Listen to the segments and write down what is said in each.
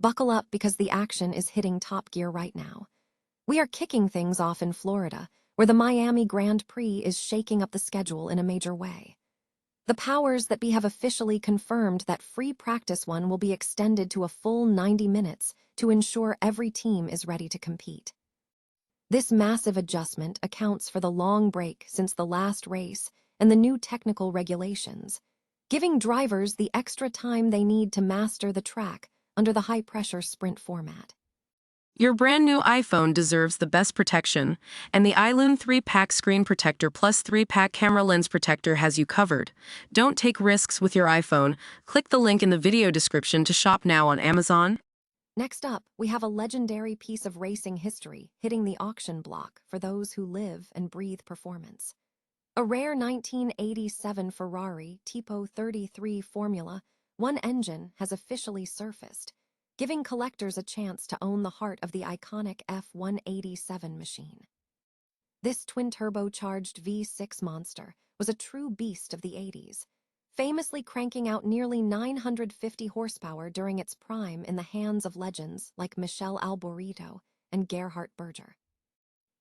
Buckle up because the action is hitting top gear right now. We are kicking things off in Florida, where the Miami Grand Prix is shaking up the schedule in a major way. The powers that be have officially confirmed that free practice one will be extended to a full 90 minutes to ensure every team is ready to compete. This massive adjustment accounts for the long break since the last race and the new technical regulations, giving drivers the extra time they need to master the track under the high-pressure sprint format. Your brand new iPhone deserves the best protection, and the iLune 3-pack screen protector plus 3-pack camera lens protector has you covered. Don't take risks with your iPhone. Click the link in the video description to shop now on Amazon. Next up, we have a legendary piece of racing history hitting the auction block for those who live and breathe performance. A rare 1987 Ferrari Turbo 33 Formula 1 engine has officially surfaced, giving collectors a chance to own the heart of the iconic F187 machine. This twin-turbocharged V6 monster was a true beast of the 80s, famously cranking out nearly 950 horsepower during its prime in the hands of legends like Michele Alboreto and Gerhard Berger.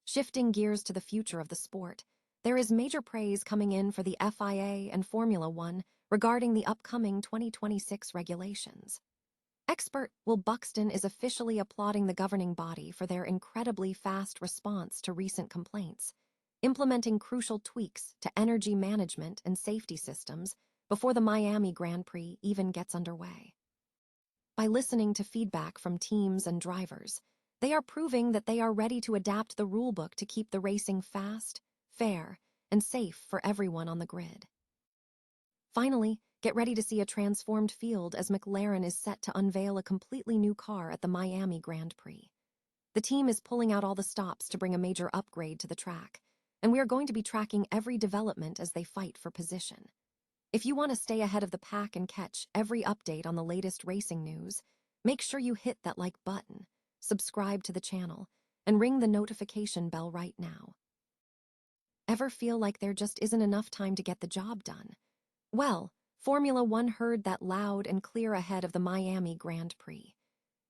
Shifting gears to the future of the sport, there is major praise coming in for the FIA and Formula One regarding the upcoming 2026 regulations. Expert Will Buxton is officially applauding the governing body for their incredibly fast response to recent complaints, implementing crucial tweaks to energy management and safety systems before the Miami Grand Prix even gets underway. By listening to feedback from teams and drivers, they are proving that they are ready to adapt the rulebook to keep the racing fast, fair, and safe for everyone on the grid. Finally, get ready to see a transformed field as McLaren is set to unveil a completely new car at the Miami Grand Prix. The team is pulling out all the stops to bring a major upgrade to the track, and we are going to be tracking every development as they fight for position. If you want to stay ahead of the pack and catch every update on the latest racing news, make sure you hit that like button, subscribe to the channel, and ring the notification bell right now. Ever feel like there just isn't enough time to get the job done? Well, Formula One heard that loud and clear ahead of the Miami Grand Prix.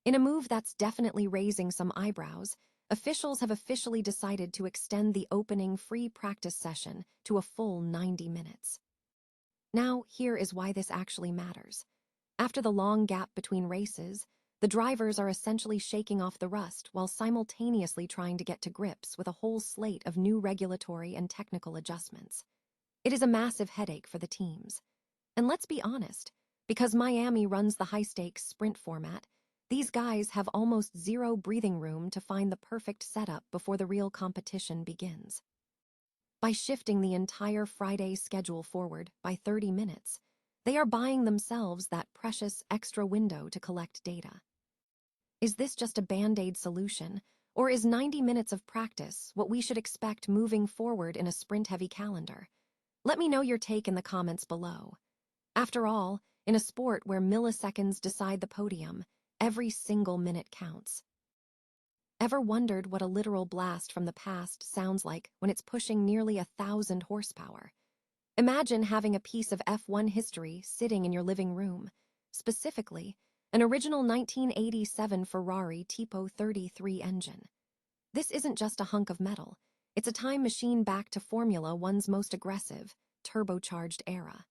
In a move that's definitely raising some eyebrows, officials have officially decided to extend the opening free practice session to a full 90 minutes. Now, here is why this actually matters. After the long gap between races, the drivers are essentially shaking off the rust while simultaneously trying to get to grips with a whole slate of new regulatory and technical adjustments. It is a massive headache for the teams. And let's be honest, because Miami runs the high-stakes sprint format, these guys have almost zero breathing room to find the perfect setup before the real competition begins. By shifting the entire Friday schedule forward by 30 minutes, they are buying themselves that precious extra window to collect data. Is this just a band-aid solution, or is 90 minutes of practice what we should expect moving forward in a sprint-heavy calendar? Let me know your take in the comments below. After all, in a sport where milliseconds decide the podium, every single minute counts. Ever wondered what a literal blast from the past sounds like when it's pushing nearly 1,000 horsepower? Imagine having a piece of F1 history sitting in your living room, specifically an original 1987 Ferrari Turbo 33 engine. This isn't just a hunk of metal, it's a time machine back to Formula One's most aggressive, turbocharged era.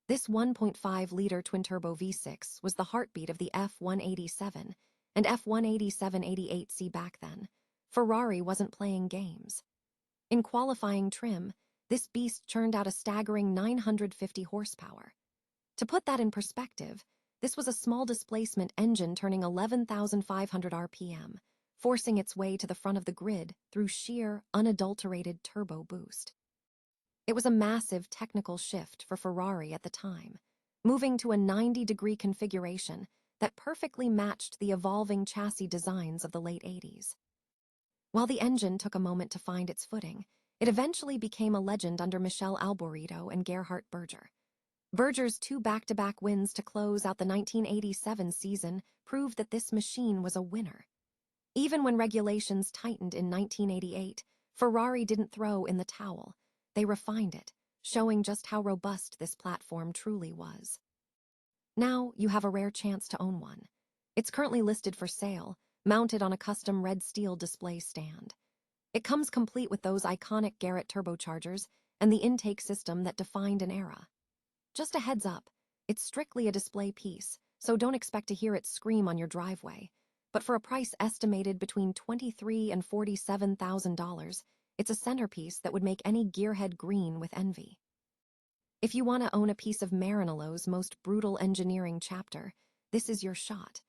This 1.5-liter twin-turbo V6 was the heartbeat of the F187 and F187-88C back then. Ferrari wasn't playing games. In qualifying trim, this beast churned out a staggering 950 horsepower. To put that in perspective, this was a small displacement engine turning 11,500 RPM, forcing its way to the front of the grid through sheer, unadulterated turbo boost. It was a massive technical shift for Ferrari at the time, moving to a 90-degree configuration that perfectly matched the evolving chassis designs of the late 80s. While the engine took a moment to find its footing, it eventually became a legend under Michele Alboreto and Gerhard Berger. Berger's 2 back-to-back wins to close out the 1987 season proved that this machine was a winner. Even when regulations tightened in 1988, Ferrari didn't throw in the towel. They refined it, showing just how robust this platform truly was. Now you have a rare chance to own one. It's currently listed for sale, mounted on a custom red steel display stand. It comes complete with those iconic Garrett turbochargers and the intake system that defined an era. Just a heads up, it's strictly a display piece, so don't expect to hear it scream on your driveway. But for a price estimated between $23,000 and $47,000, it's a centerpiece that would make any gearhead green with envy. If you want to own a piece of Maranello's most brutal engineering chapter, this is your shot.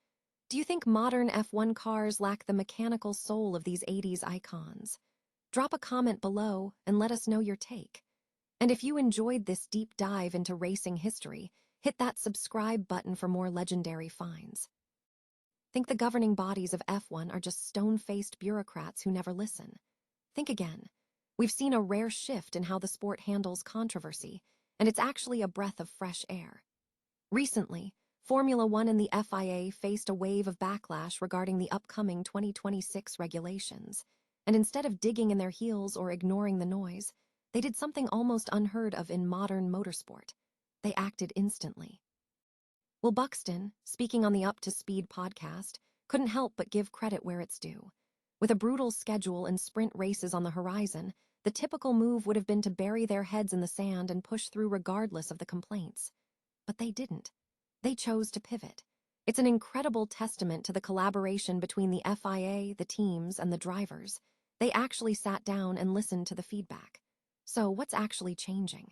Do you think modern F1 cars lack the mechanical soul of these 80s icons? Drop a comment below and let us know your take. And if you enjoyed this deep dive into racing history, hit that subscribe button for more legendary finds. Think the governing bodies of F1 are just stone-faced bureaucrats who never listen? Think again. We've seen a rare shift in how the sport handles controversy, and it's actually a breath of fresh air. Recently, Formula One and the FIA faced a wave of backlash regarding the upcoming 2026 regulations, and instead of digging in their heels or ignoring the noise, they did something almost unheard of in modern motorsport. They acted instantly. Will Buxton, speaking on the Up to Speed podcast, couldn't help but give credit where it's due. With a brutal schedule and sprint races on the horizon, the typical move would have been to bury their heads in the sand and push through regardless of the complaints. But they didn't. They chose to pivot. It's an incredible testament to the collaboration between the FIA, the teams, and the drivers. They actually sat down and listened to the feedback. So what's actually changing?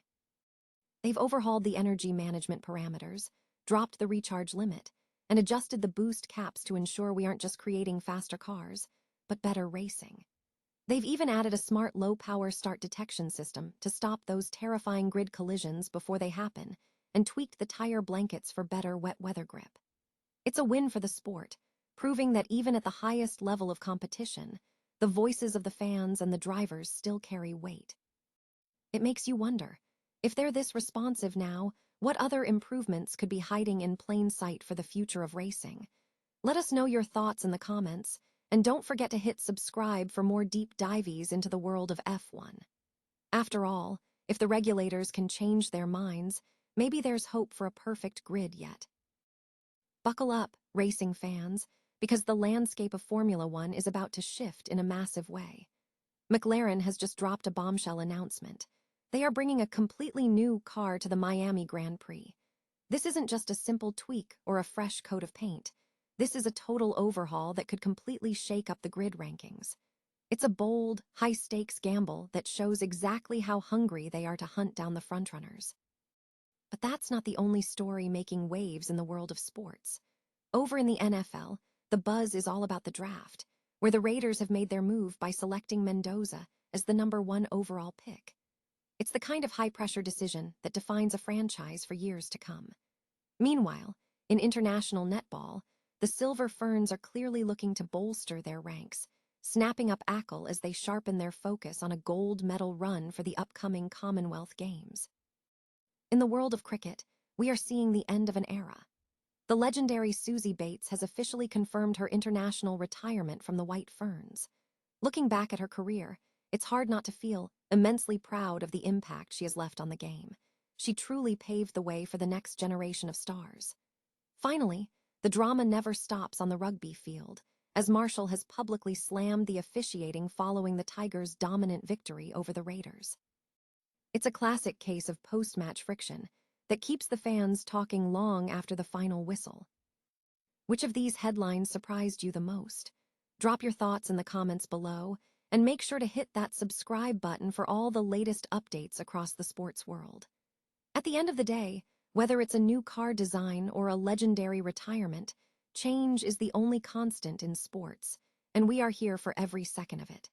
They've overhauled the energy management parameters, dropped the recharge limit, and adjusted the boost caps to ensure we aren't just creating faster cars, but better racing. They've even added a smart low-power start detection system to stop those terrifying grid collisions before they happen, and tweaked the tire blankets for better wet weather grip. It's a win for the sport, proving that even at the highest level of competition, the voices of the fans and the drivers still carry weight. It makes you wonder, if they're this responsive now, what other improvements could be hiding in plain sight for the future of racing? Let us know your thoughts in the comments, and don't forget to hit subscribe for more deep dives into the world of F1. After all, if the regulators can change their minds, maybe there's hope for a perfect grid yet. Buckle up, racing fans, because the landscape of Formula One is about to shift in a massive way. McLaren has just dropped a bombshell announcement. They are bringing a completely new car to the Miami Grand Prix. This isn't just a simple tweak or a fresh coat of paint. This is a total overhaul that could completely shake up the grid rankings. It's a bold, high-stakes gamble that shows exactly how hungry they are to hunt down the frontrunners. But that's not the only story making waves in the world of sports. Over in the NFL, the buzz is all about the draft, where the Raiders have made their move by selecting Mendoza as the #1 overall pick. It's the kind of high-pressure decision that defines a franchise for years to come. Meanwhile, in international netball, the Silver Ferns are clearly looking to bolster their ranks, snapping up Ackle as they sharpen their focus on a gold medal run for the upcoming Commonwealth Games. In the world of cricket, we are seeing the end of an era. The legendary Susie Bates has officially confirmed her international retirement from the White Ferns. Looking back at her career, it's hard not to feel immensely proud of the impact she has left on the game. She truly paved the way for the next generation of stars. Finally, the drama never stops on the rugby field, as Marshall has publicly slammed the officiating following the Tigers' dominant victory over the Raiders. It's a classic case of post-match friction that keeps the fans talking long after the final whistle. Which of these headlines surprised you the most? Drop your thoughts in the comments below, and make sure to hit that subscribe button for all the latest updates across the sports world. At the end of the day, whether it's a new car design or a legendary retirement, change is the only constant in sports, and we are here for every second of it.